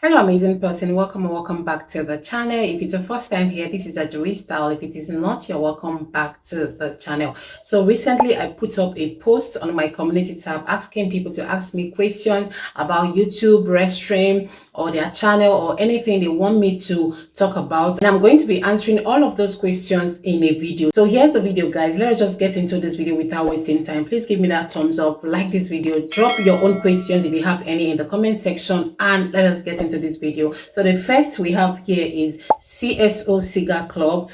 Hello, amazing person. Welcome and welcome back to the channel. If it's your first time here, this is Ajuri Style. If it is not, you're welcome back to the channel. So recently, I put up a post on my community tab asking people to ask me questions about YouTube, Restream, or their channel, or anything they want me to talk about. And I'm going to be answering all of those questions in a video. So here's the video, guys. Let's just get into this video without wasting time. Please give me that thumbs up, like this video, drop your own questions if you have any in the comment section, and let us get into this video. So the first we have here is CSO Sega Club.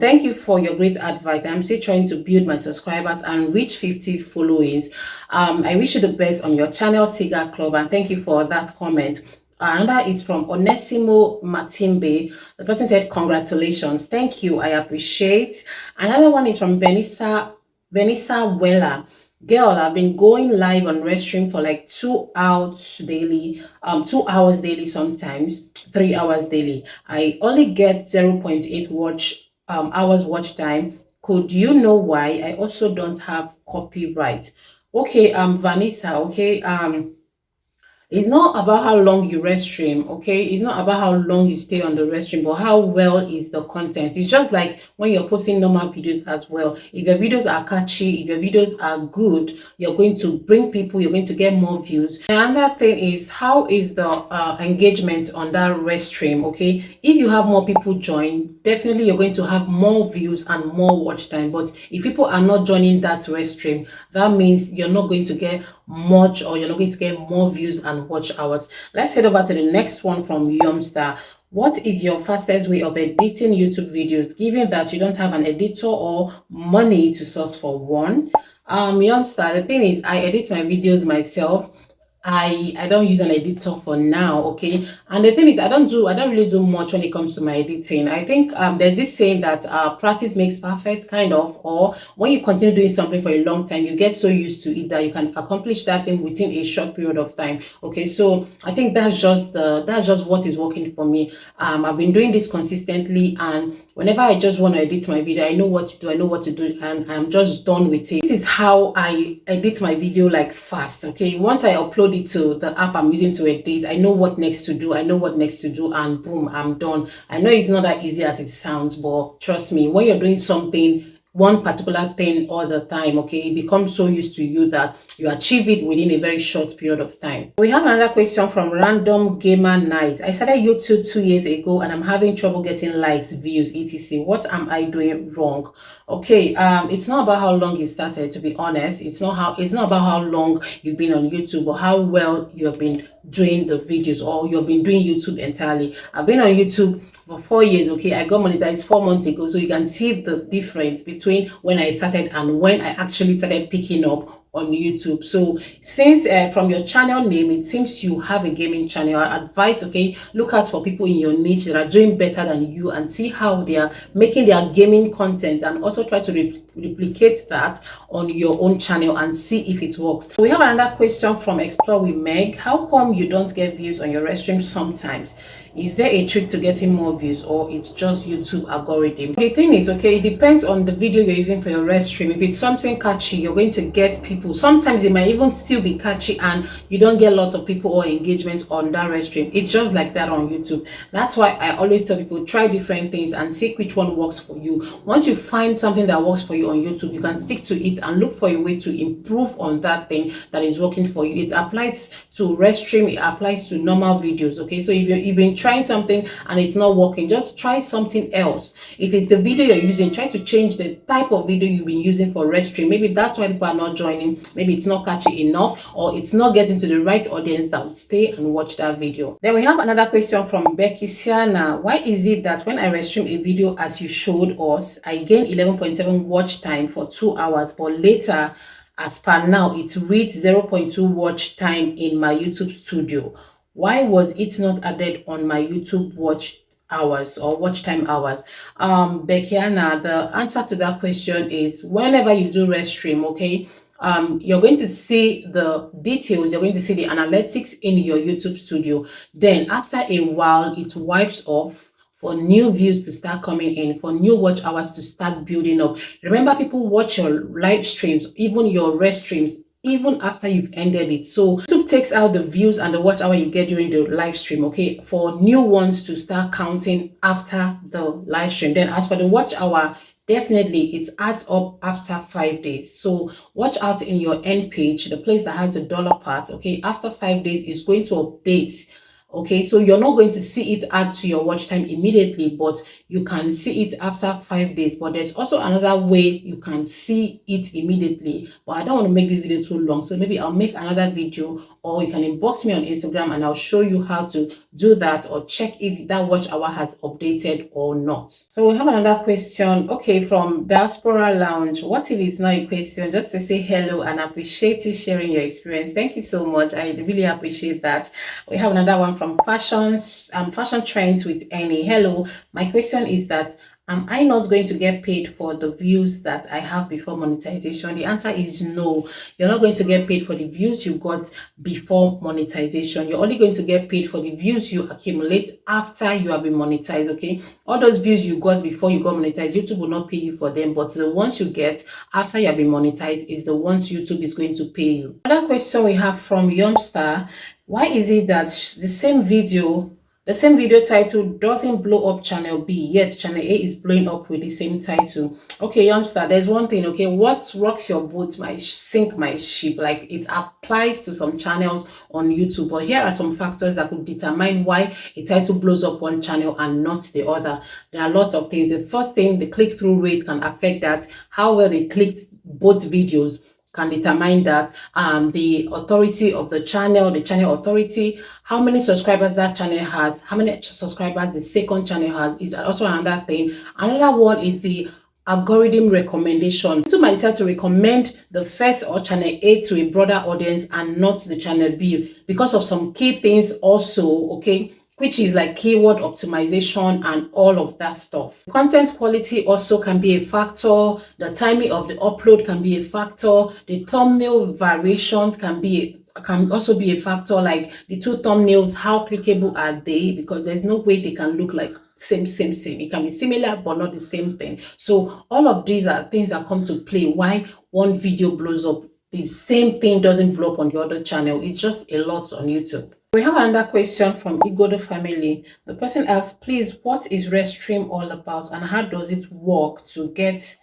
Thank you for your great advice. I'm still trying to build my subscribers and reach 50 followings. I wish you the best on your channel, Sega Club, and thank you for that comment. Another is from Onesimo Matimbe. The person said, congratulations. Thank you. I appreciate. Another one is from Vanessa Wella. Girl, I've been going live on Restream for like 2 hours daily, 2 hours daily, sometimes 3 hours daily. I only get 0.8 hours watch time. Could you know why? I also don't have copyright. Okay, Vanessa, okay, it's not about how long you Restream, okay? It's not about how long you stay on the Restream, but how well is the content. It's just like when you're posting normal videos as well. If your videos are catchy, if your videos are good, you're going to bring people, you're going to get more views. Another thing is, how is the engagement on that Restream, okay? If you have more people join, definitely you're going to have more views and more watch time. But if people are not joining that Restream, that means you're not going to get much, or you're not going to get more views and watch hours. Let's head over to the next one from Yumstar. What is your fastest way of editing YouTube videos, given that you don't have an editor or money to source for one? Yumstar, the thing is, I edit my videos myself. I don't use an editor for now, okay? And the thing is, I don't really do much when it comes to my editing. I think there's this saying that practice makes perfect, kind of, or when you continue doing something for a long time, you get so used to it that you can accomplish that thing within a short period of time. Okay, so I think that's just what is working for me. I've been doing this consistently, and whenever I just want to edit my video, I know what to do, and I'm just done with it. This is how I edit my video, like, fast. Okay, once I upload it to the app I'm using to edit, I know what next to do, and boom, I'm done. I know it's not that easy as it sounds, but trust me, when you're doing something, one particular thing all the time, okay, it becomes so used to you that you achieve it within a very short period of time. We have another question from Random Gamer Night. I started YouTube 2 years ago and I'm having trouble getting likes, views, etc. What am I doing wrong? Okay, it's not about how long you started, to be honest. It's not about how long you've been on YouTube, or how well you have been doing the videos, or you've been doing YouTube entirely. I've been on YouTube for 4 years, okay? I got monetized 4 months ago, so you can see the difference between when I started and when I actually started picking up on YouTube. So since from your channel name, it seems you have a gaming channel, I advise, okay, look out for people in your niche that are doing better than you and see how they are making their gaming content, and also try to replicate that on your own channel and see if it works. We have another question from Explore with Meg. How come you don't get views on your Restream sometimes? Is there a trick to getting more views, or it's just YouTube algorithm? The thing is, okay, it depends on the video you're using for your Restream. If it's something catchy, you're going to get people. Sometimes it might even still be catchy and you don't get lots of people or engagement on that Restream. It's just like that on YouTube. That's why I always tell people, try different things and see which one works for you. Once you find something that works for you on YouTube, you can stick to it and look for a way to improve on that thing that is working for you. It applies to Restream, it applies to normal videos, okay? So if you've been trying something and it's not working, just try something else. If it's the video you're using, try to change the type of video you've been using for Restream. Maybe that's why people are not joining. Maybe it's not catchy enough, or it's not getting to the right audience that would stay and watch that video. Then we have another question from Becky Siana. Why is it that when I Restream a video as you showed us, I gain 11.7 watch time for 2 hours, but later, as per now, it reads 0.2 watch time in my YouTube studio? Why was it not added on my YouTube watch hours or watch time hours? Beckiana, the answer to that question is, whenever you do Restream, okay, you're going to see the details, you're going to see the analytics in your YouTube studio. Then after a while, it wipes off for new views to start coming in, for new watch hours to start building up. Remember, people watch your live streams, even your Rest streams, even after you've ended it. So YouTube takes out the views and the watch hour you get during the live stream, okay, for new ones to start counting after the live stream. Then as for the watch hour, definitely it adds up after 5 days. So watch out in your end page, the place that has the dollar part, okay, after 5 days is going to update. Okay, so you're not going to see it add to your watch time immediately, but you can see it after 5 days. But there's also another way you can see it immediately, but I don't want to make this video too long, so maybe I'll make another video, or you can inbox me on Instagram and I'll show you how to do that, or check if that watch hour has updated or not. So we have another question, okay, from Diaspora Lounge. What if it's not a question, just to say hello and appreciate you sharing your experience? Thank you so much, I really appreciate that. We have another one from fashion trends with Annie. Hello, my question is that am I not going to get paid for the views that I have before monetization? The answer is no. You're not going to get paid for the views you got before monetization. You're only going to get paid for the views you accumulate after you have been monetized, okay? All those views you got before you got monetized, YouTube will not pay you for them, but the ones you get after you have been monetized is the ones YouTube is going to pay you. Another question we have from Youngster: why is it that the same video title doesn't blow up channel B, yet channel A is blowing up with the same title? Okay, Youngster, there's one thing, okay, what rocks your boat might sink my ship. Like, it applies to some channels on YouTube, but here are some factors that could determine why a title blows up one channel and not the other. There are lots of things. The first thing, the click-through rate can affect that. How well they clicked both videos can determine that. The authority of the channel authority, how many subscribers that channel has, how many subscribers the second channel has, is also another thing. Another one is the algorithm recommendation. YouTube might decide to recommend the first or channel A to a broader audience and not the channel B because of some key things also, okay, which is like keyword optimization and all of that stuff. Content quality also can be a factor. The timing of the upload can be a factor. The thumbnail variations can also be a factor, like the two thumbnails, how clickable are they? Because there's no way they can look like same. It can be similar but not the same thing. So all of these are things that come to play why one video blows up. The same thing doesn't blow up on the other channel. It's just a lot on YouTube. We have another question from Igodo family. The person asks, please, what is Restream all about and how does it work to get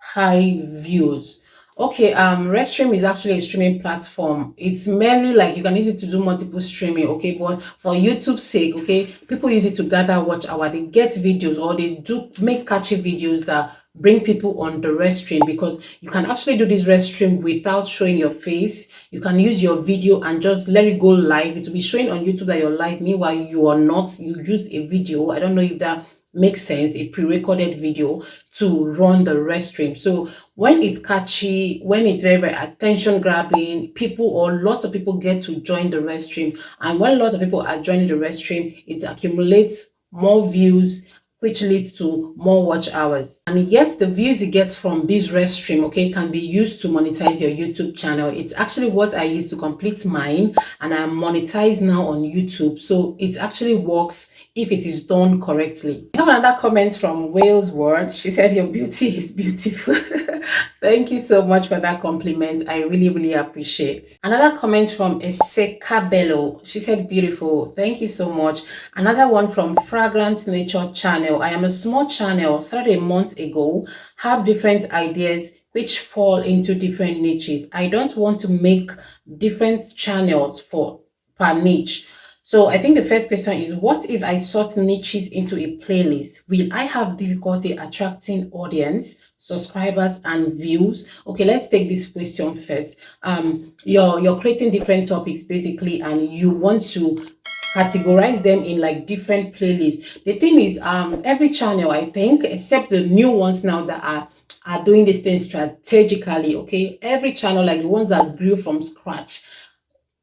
high views? Okay, Restream is actually a streaming platform. It's mainly like you can use it to do multiple streaming, okay, but for YouTube's sake, okay, people use it to gather watch hour. They get videos, or they do make catchy videos that bring people on the Restream, because you can actually do this Restream without showing your face. You can use your video and just let it go live. It will be showing on YouTube that you're live, meanwhile you are not. You use a video. I don't know if that makes sense, a pre-recorded video to run the Restream. So when it's catchy, when it's very, very attention grabbing, people, or lots of people get to join the Restream, and when a lot of people are joining the Restream, it accumulates more views, which leads to more watch hours. And yes, the views you get from this Restream, okay, can be used to monetize your YouTube channel. It's actually what I used to complete mine, and I'm monetized now on YouTube. So it actually works if it is done correctly. We have another comment from Wales Word. She said, your beauty is beautiful. Thank you so much for that compliment. I really, really appreciate. Another comment from Eseka Bello. She said, beautiful. Thank you so much. Another one from Fragrant Nature Channel. I am a small channel, started a month ago, have different ideas which fall into different niches. I don't want to make different channels per niche. So I think the first question is, what if I sort niches into a playlist? Will I have difficulty attracting audience, subscribers, and views? Okay, let's take this question first. You're creating different topics basically, and you want to categorize them in like different playlists. The thing is, every channel, I think, except the new ones now that are doing this thing strategically, okay, every channel, like the ones that grew from scratch,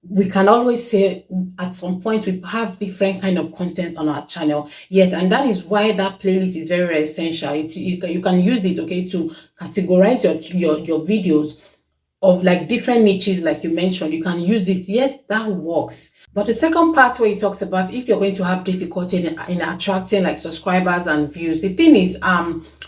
we can always say at some point we have different kind of content on our channel. Yes, and that is why that playlist is very, very essential. You can use it, okay, to categorize your videos of like different niches, like you mentioned. You can use it. Yes, that works. But the second part where you talked about if you're going to have difficulty in attracting like subscribers and views, the thing is,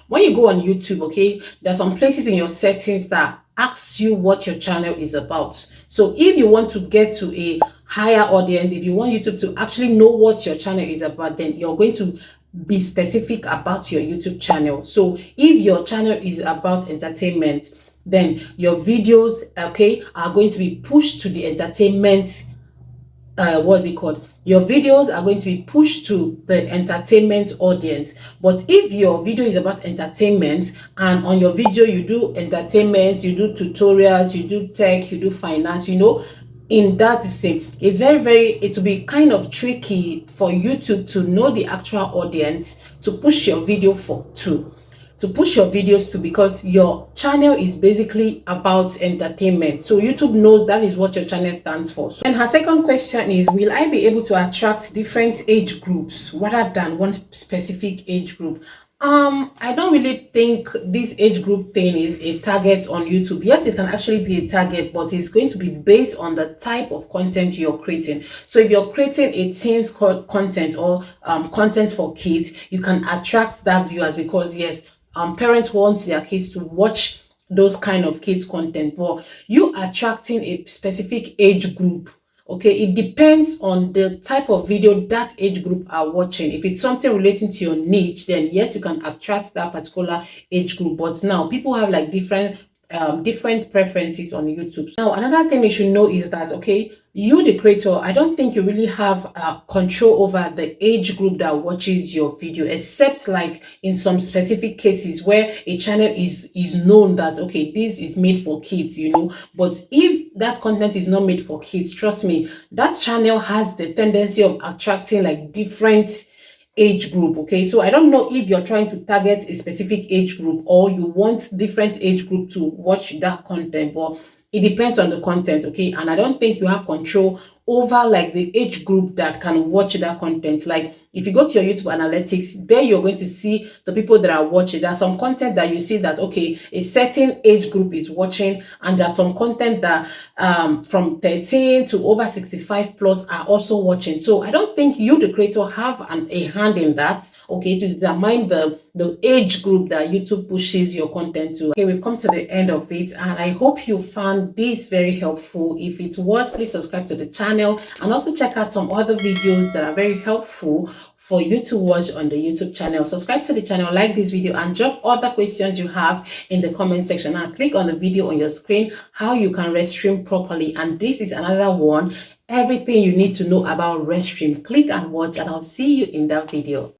when you go on YouTube, okay, there's some places in your settings that asks you what your channel is about. So if you want to get to a higher audience, if you want YouTube to actually know what your channel is about, then you're going to be specific about your YouTube channel. So if your channel is about entertainment, then your videos, okay, are going to be pushed to the entertainment, what's it called, your videos are going to be pushed to the entertainment audience. But if your video is about entertainment, and on your video you do entertainment, you do tutorials, you do tech, you do finance, in that same, it's very, it will be kind of tricky for YouTube to know the actual audience to push your video to push your videos to, because your channel is basically about entertainment. So YouTube knows that is what your channel stands for. So, and her second question is, will I be able to attract different age groups rather than one specific age group? I don't really think this age group thing is a target on YouTube. Yes, it can actually be a target, but it's going to be based on the type of content you're creating. So if you're creating a teens content, or content for kids, you can attract that viewers, because yes, parents want their kids to watch those kind of kids content. But you attracting a specific age group, okay, it depends on the type of video that age group are watching. If it's something relating to your niche, then yes, you can attract that particular age group. But now people have like different preferences on YouTube. Now, another thing you should know is that, okay, you, the creator, I don't think you really have control over the age group that watches your video, except like in some specific cases where a channel is known that, okay, this is made for kids, But if that content is not made for kids, trust me, that channel has the tendency of attracting like different age group. Okay, so I don't know if you're trying to target a specific age group, or you want different age group to watch that content, but it depends on the content. Okay, and I don't think you have control over like the age group that can watch that content. Like if you go to your YouTube analytics, there you're going to see the people that are watching. There's some content that you see that, okay, a certain age group is watching, and there's some content that from 13 to over 65 plus are also watching. So I don't think you, the creator, have a hand in that, okay, to determine the age group that YouTube pushes your content to. Okay, we've come to the end of it, and I hope you found this very helpful. If it was, please subscribe to the channel, and also check out some other videos that are very helpful for you to watch on the YouTube channel. Subscribe to the channel, like this video, and drop other questions you have in the comment section, and click on the video on your screen how you can Restream properly. And this is another one, everything you need to know about Restream. Click and watch, and I'll see you in that video.